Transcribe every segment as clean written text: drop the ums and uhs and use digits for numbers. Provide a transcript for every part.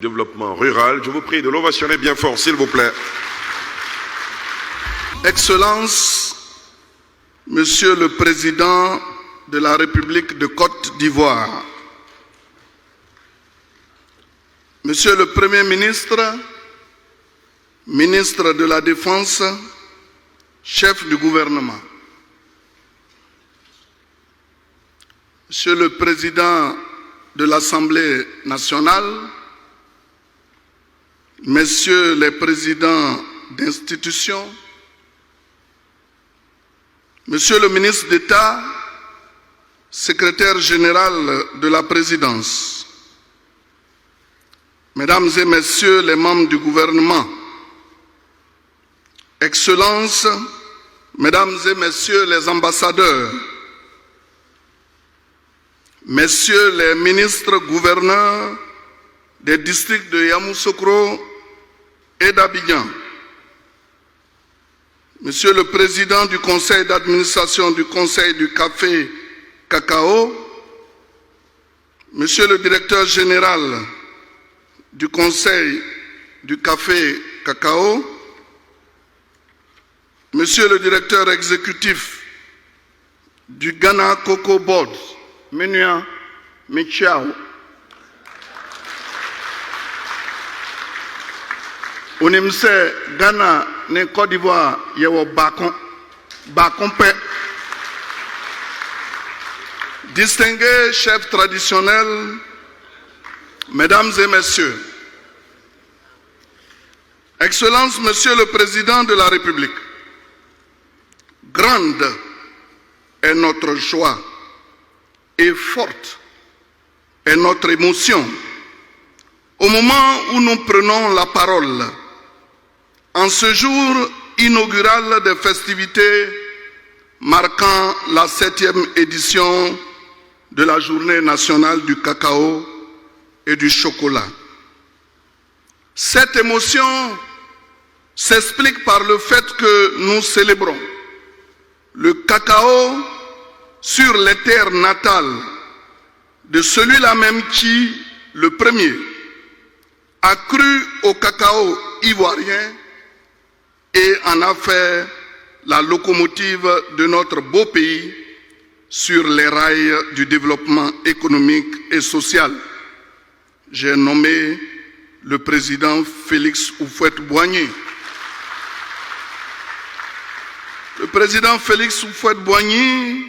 Développement rural. Je vous prie de l'ovationner bien fort, s'il vous plaît. Excellences, Monsieur le Président de la République de Côte d'Ivoire, Monsieur le Premier ministre, ministre de la Défense, chef du gouvernement, Monsieur le Président de l'Assemblée nationale, Messieurs les présidents d'institutions, Monsieur le ministre d'État, secrétaire général de la présidence, Mesdames et Messieurs les membres du gouvernement, Excellences, Mesdames et Messieurs les ambassadeurs, Messieurs les ministres gouverneurs des districts de Yamoussoukro et d'Abidjan, Monsieur le Président du Conseil d'administration du Conseil du Café Cacao, Monsieur le Directeur général du Conseil du Café Cacao, Monsieur le Directeur exécutif du Ghana Cocoa Board, Menua Michiao, Onimse Ghana ne Côte d'Ivoire yewo bakon pe. Distingués chefs traditionnels, Mesdames et Messieurs, Excellences, Monsieur le Président de la République, grande est notre joie et forte est notre émotion au moment où nous prenons la parole en ce jour inaugural des festivités marquant la 7e édition de la Journée nationale du cacao et du chocolat. Cette émotion s'explique par le fait que nous célébrons le cacao sur les terres natales de celui-là même qui, le premier, a cru au cacao ivoirien et en a fait la locomotive de notre beau pays sur les rails du développement économique et social. J'ai nommé le président Félix Houphouët-Boigny. Le président Félix Houphouët-Boigny,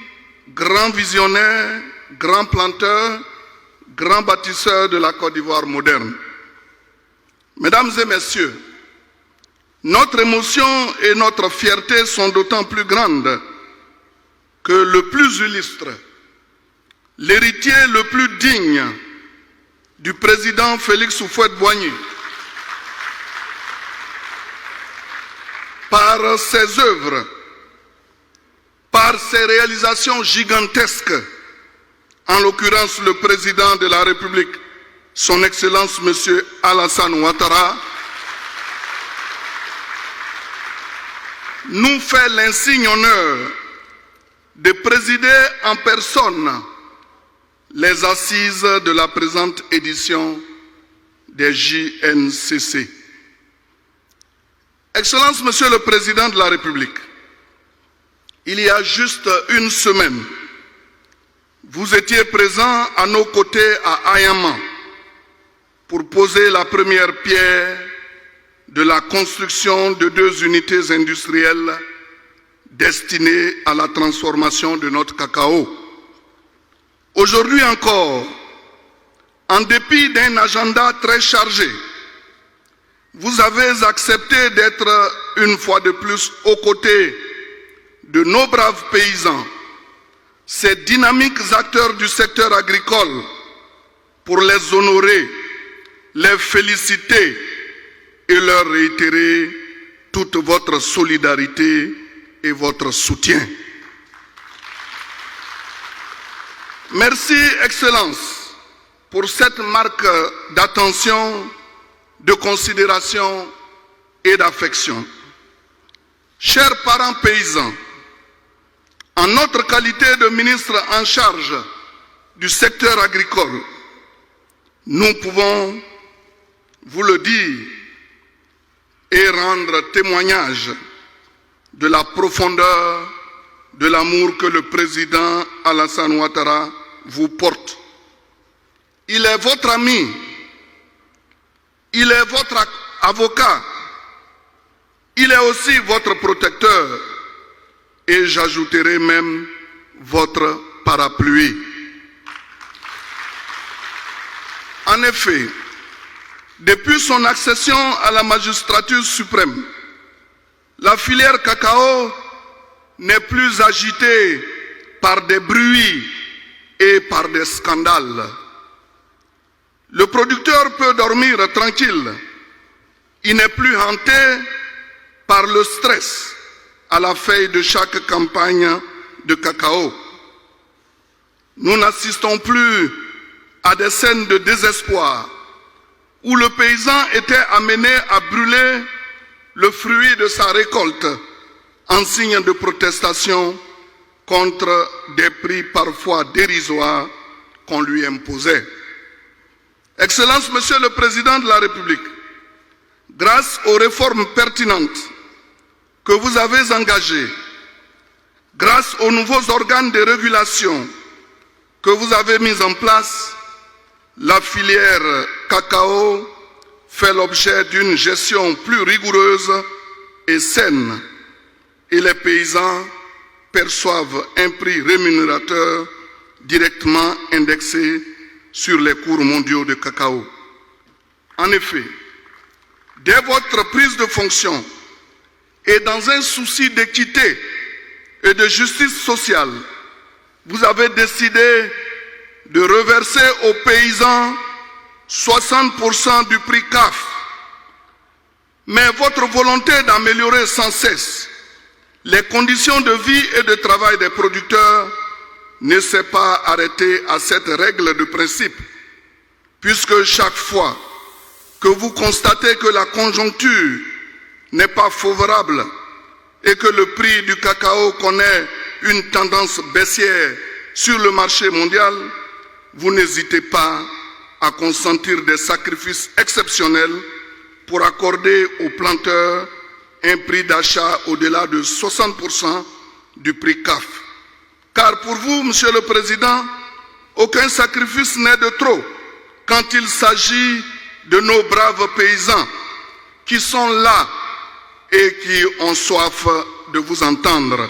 grand visionnaire, grand planteur, grand bâtisseur de la Côte d'Ivoire moderne. Mesdames et Messieurs, notre émotion et notre fierté sont d'autant plus grandes que le plus illustre, l'héritier le plus digne du président Félix Houphouët-Boigny, par ses œuvres, par ses réalisations gigantesques, en l'occurrence le président de la République, Son Excellence M. Alassane Ouattara, nous fait l'insigne honneur de présider en personne les assises de la présente édition des JNCC. Excellence, Monsieur le Président de la République, il y a juste une semaine, vous étiez présent à nos côtés à Ayama pour poser la première pierre de la construction de 2 unités industrielles destinées à la transformation de notre cacao. Aujourd'hui encore, en dépit d'un agenda très chargé, vous avez accepté d'être une fois de plus aux côtés de nos braves paysans, ces dynamiques acteurs du secteur agricole, pour les honorer, les féliciter et leur réitérer toute votre solidarité et votre soutien. Merci, Excellence, pour cette marque d'attention, de considération et d'affection. Chers parents paysans, en notre qualité de ministre en charge du secteur agricole, nous pouvons vous le dire et rendre témoignage de la profondeur de l'amour que le président Alassane Ouattara vous porte. Il est votre ami, il est votre avocat, il est aussi votre protecteur et j'ajouterai même votre parapluie. En effet, depuis son accession à la magistrature suprême, la filière cacao n'est plus agitée par des bruits et par des scandales. Le producteur peut dormir tranquille. Il n'est plus hanté par le stress à la fin de chaque campagne de cacao. Nous n'assistons plus à des scènes de désespoir où le paysan était amené à brûler le fruit de sa récolte en signe de protestation contre des prix parfois dérisoires qu'on lui imposait. Excellence, Monsieur le Président de la République, grâce aux réformes pertinentes que vous avez engagées, grâce aux nouveaux organes de régulation que vous avez mis en place, la filière cacao fait l'objet d'une gestion plus rigoureuse et saine et les paysans perçoivent un prix rémunérateur directement indexé sur les cours mondiaux de cacao. En effet, dès votre prise de fonction et dans un souci d'équité et de justice sociale, vous avez décidé de reverser aux paysans 60% du prix CAF. Mais votre volonté d'améliorer sans cesse les conditions de vie et de travail des producteurs ne s'est pas arrêtée à cette règle de principe, puisque chaque fois que vous constatez que la conjoncture n'est pas favorable et que le prix du cacao connaît une tendance baissière sur le marché mondial, vous n'hésitez pas à consentir des sacrifices exceptionnels pour accorder aux planteurs un prix d'achat au-delà de 60% du prix CAF. Car pour vous, Monsieur le Président, aucun sacrifice n'est de trop quand il s'agit de nos braves paysans qui sont là et qui ont soif de vous entendre.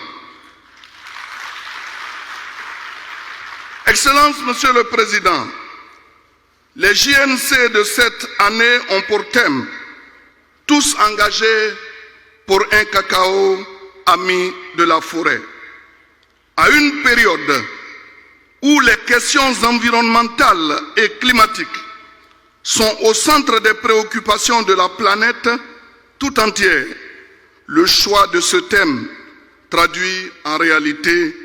Excellence, Monsieur le Président, les JNC de cette année ont pour thème « Tous engagés pour un cacao ami de la forêt ». À une période où les questions environnementales et climatiques sont au centre des préoccupations de la planète tout entière, le choix de ce thème traduit en réalité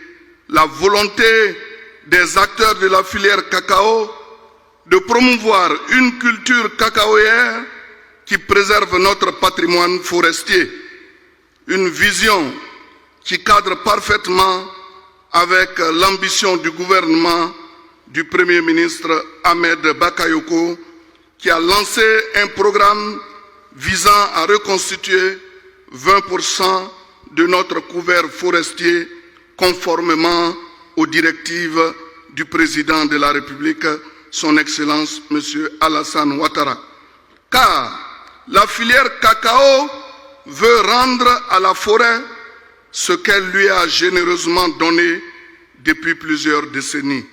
la volonté des acteurs de la filière cacao de promouvoir une culture cacaoyère qui préserve notre patrimoine forestier, une vision qui cadre parfaitement avec l'ambition du gouvernement du Premier ministre Ahmed Bakayoko, qui a lancé un programme visant à reconstituer 20% de notre couvert forestier conformément aux directives du président de la République, son Excellence M. Alassane Ouattara. Car la filière cacao veut rendre à la forêt ce qu'elle lui a généreusement donné depuis plusieurs décennies.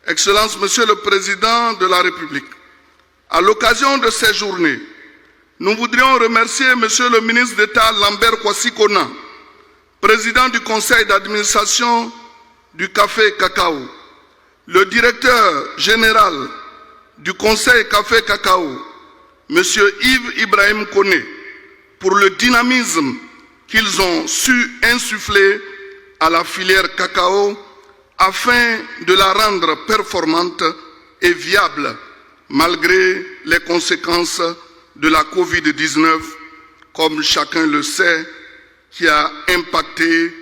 Excellence, Monsieur le Président de la République, à l'occasion de ces journées, nous voudrions remercier Monsieur le ministre d'État Lambert Kwasi-Kona, président du conseil d'administration du Café Cacao, le directeur général du conseil Café Cacao, Monsieur Yves Ibrahim Koné, pour le dynamisme qu'ils ont su insuffler à la filière cacao afin de la rendre performante et viable malgré les conséquences de la Covid-19, comme chacun le sait, qui a impacté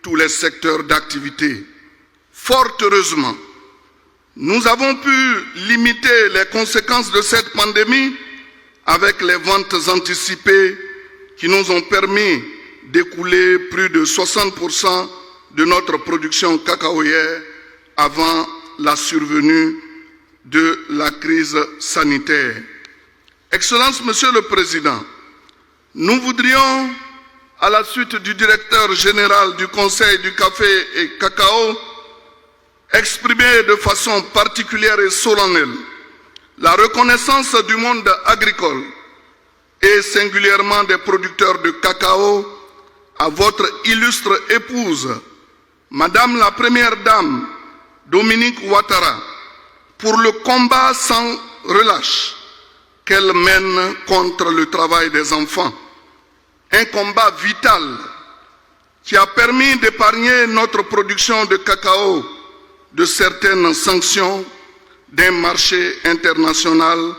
tous les secteurs d'activité. Fort heureusement, nous avons pu limiter les conséquences de cette pandémie avec les ventes anticipées qui nous ont permis d'écouler plus de 60% de notre production cacaoyère avant la survenue de la crise sanitaire. Excellence, Monsieur le Président, nous voudrions, à la suite du directeur général du Conseil du café et cacao, exprimer de façon particulière et solennelle la reconnaissance du monde agricole et singulièrement des producteurs de cacao à votre illustre épouse, Madame la Première Dame Dominique Ouattara, pour le combat sans relâche qu'elle mène contre le travail des enfants. Un combat vital qui a permis d'épargner notre production de cacao de certaines sanctions d'un marché international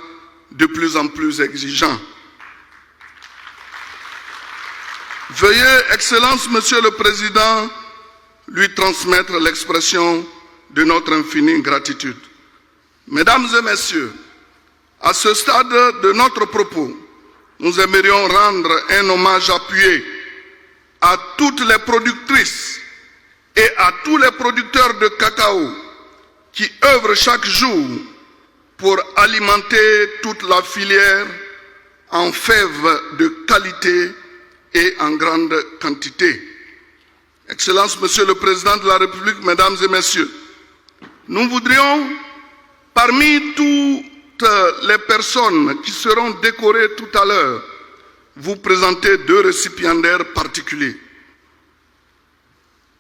de plus en plus exigeant. Veuillez, Excellence, Monsieur le Président, lui transmettre l'expression de notre infinie gratitude. Mesdames et Messieurs, à ce stade de notre propos, nous aimerions rendre un hommage appuyé à toutes les productrices et à tous les producteurs de cacao qui œuvrent chaque jour pour alimenter toute la filière en fèves de qualité et en grande quantité. Excellence, Monsieur le Président de la République, Mesdames et Messieurs, nous voudrions, parmi toutes les personnes qui seront décorées tout à l'heure, vous présenter deux récipiendaires particuliers.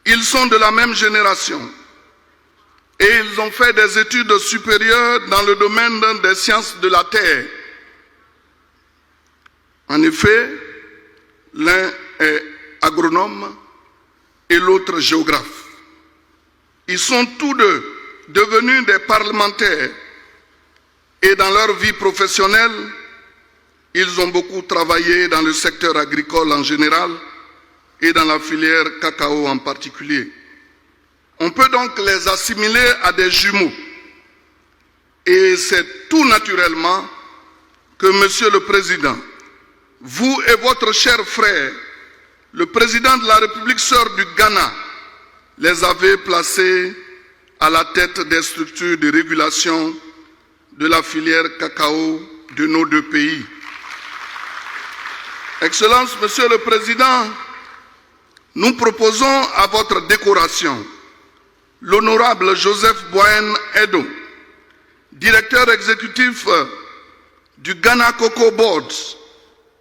Ils sont de la même génération et ils ont fait des études supérieures dans le domaine des sciences de la terre. En effet, l'un est agronome et l'autre géographe. Ils sont tous deux devenus des parlementaires et dans leur vie professionnelle, ils ont beaucoup travaillé dans le secteur agricole en général et dans la filière cacao en particulier. On peut donc les assimiler à des jumeaux. Et c'est tout naturellement que, Monsieur le Président, vous et votre cher frère, le Président de la République sœur du Ghana, les avez placés à la tête des structures de régulation de la filière cacao de nos deux pays. Excellence, Monsieur le Président, nous proposons à votre décoration l'honorable Joseph Boyen Edo, directeur exécutif du Ghana Cocoa Board,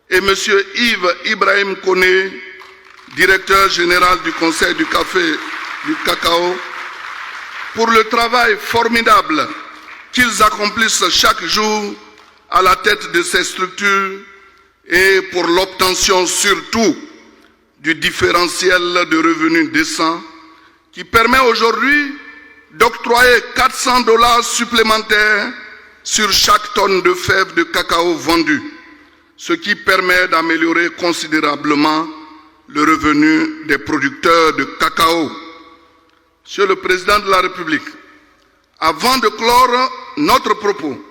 et M. Yves Ibrahim Koné, directeur général du Conseil du café et du cacao, pour le travail formidable qu'ils accomplissent chaque jour à la tête de ces structures et pour l'obtention surtout du différentiel de revenus décents qui permet aujourd'hui d'octroyer $400 supplémentaires sur chaque tonne de fèves de cacao vendue, ce qui permet d'améliorer considérablement le revenu des producteurs de cacao. Monsieur le Président de la République, avant de clore notre propos,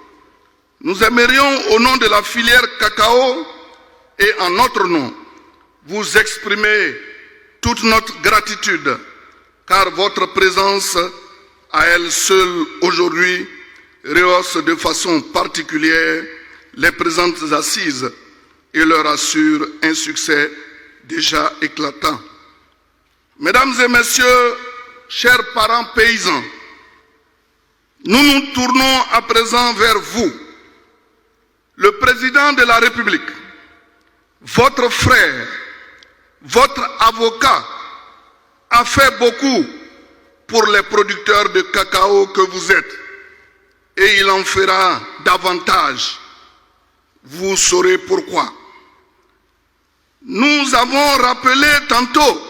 nous aimerions, au nom de la filière cacao et en notre nom, vous exprimer toute notre gratitude, car votre présence à elle seule aujourd'hui rehausse de façon particulière les présentes assises et leur assure un succès déjà éclatant. Mesdames et Messieurs, chers parents paysans, nous nous tournons à présent vers vous. Le Président de la République, votre frère, votre avocat, a fait beaucoup pour les producteurs de cacao que vous êtes et il en fera davantage. Vous saurez pourquoi. Nous avons rappelé tantôt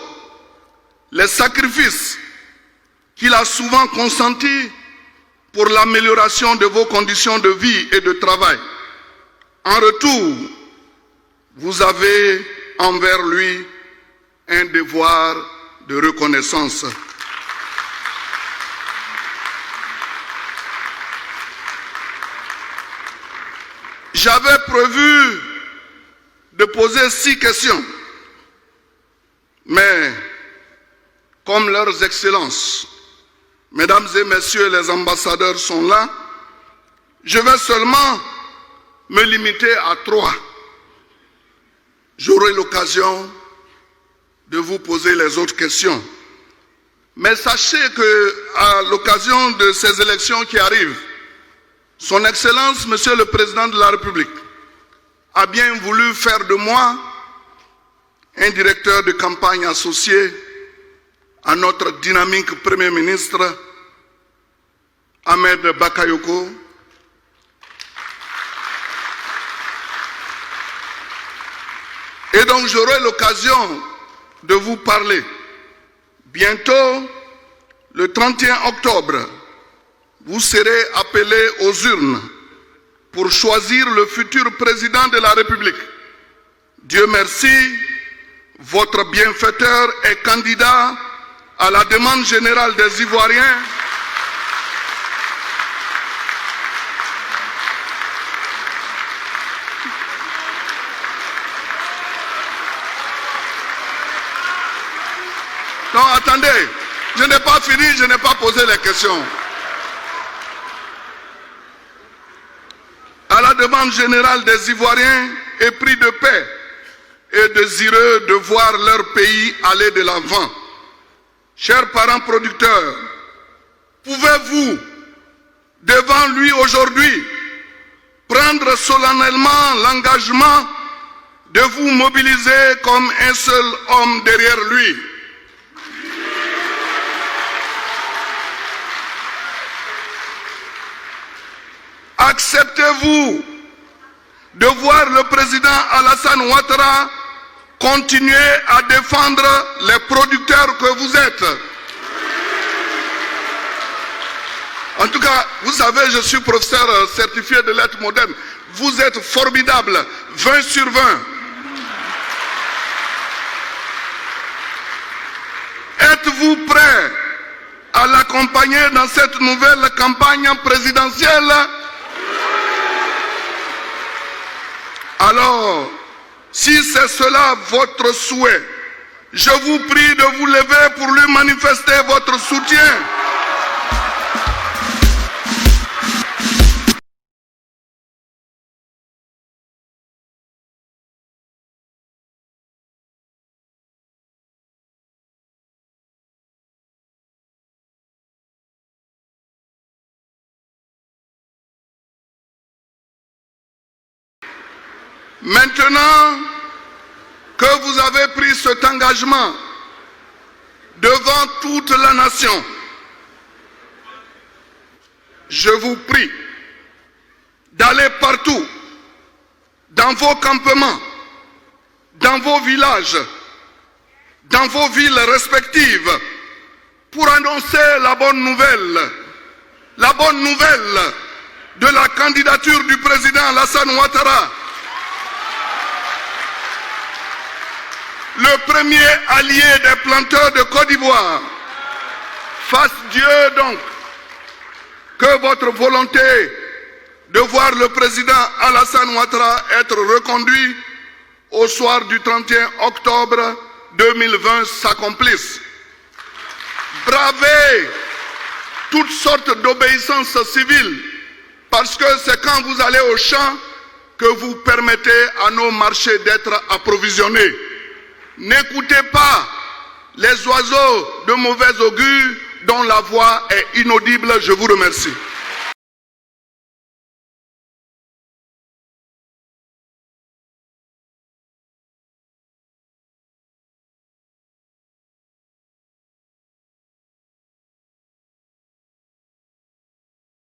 les sacrifices qu'il a souvent consentis pour l'amélioration de vos conditions de vie et de travail. En retour, vous avez envers lui un devoir de reconnaissance. J'avais prévu de poser 6 questions, mais comme leurs excellences, mesdames et messieurs les ambassadeurs sont là, je vais seulement me limiter à 3. J'aurai l'occasion de vous poser les autres questions. Mais sachez qu'à l'occasion de ces élections qui arrivent, Son Excellence, Monsieur le Président de la République, a bien voulu faire de moi un directeur de campagne associé à notre dynamique Premier ministre, Ahmed Bakayoko, et donc j'aurai l'occasion de vous parler. Bientôt, le 31 octobre, vous serez appelés aux urnes pour choisir le futur président de la République. Dieu merci, votre bienfaiteur est candidat à la demande générale des Ivoiriens. Non, attendez, je n'ai pas fini, je n'ai pas posé les questions. À la demande générale des Ivoiriens, épris de paix et désireux de voir leur pays aller de l'avant. Chers parents producteurs, pouvez-vous, devant lui aujourd'hui, prendre solennellement l'engagement de vous mobiliser comme un seul homme derrière lui? Acceptez-vous de voir le président Alassane Ouattara continuer à défendre les producteurs que vous êtes? En tout cas, vous savez, je suis professeur certifié de lettres modernes. Vous êtes formidable, 20 sur 20. Êtes-vous prêt à l'accompagner dans cette nouvelle campagne présidentielle? Alors, si c'est cela votre souhait, je vous prie de vous lever pour lui manifester votre soutien. Maintenant que vous avez pris cet engagement devant toute la nation, je vous prie d'aller partout, dans vos campements, dans vos villages, dans vos villes respectives, pour annoncer la bonne nouvelle de la candidature du président Alassane Ouattara, le premier allié des planteurs de Côte d'Ivoire. Fasse Dieu donc que votre volonté de voir le président Alassane Ouattara être reconduit au soir du 31 octobre 2020 s'accomplisse. Bravez toutes sortes d'obéissances civiles, parce que c'est quand vous allez au champ que vous permettez à nos marchés d'être approvisionnés. N'écoutez pas les oiseaux de mauvais augure dont la voix est inaudible. Je vous remercie.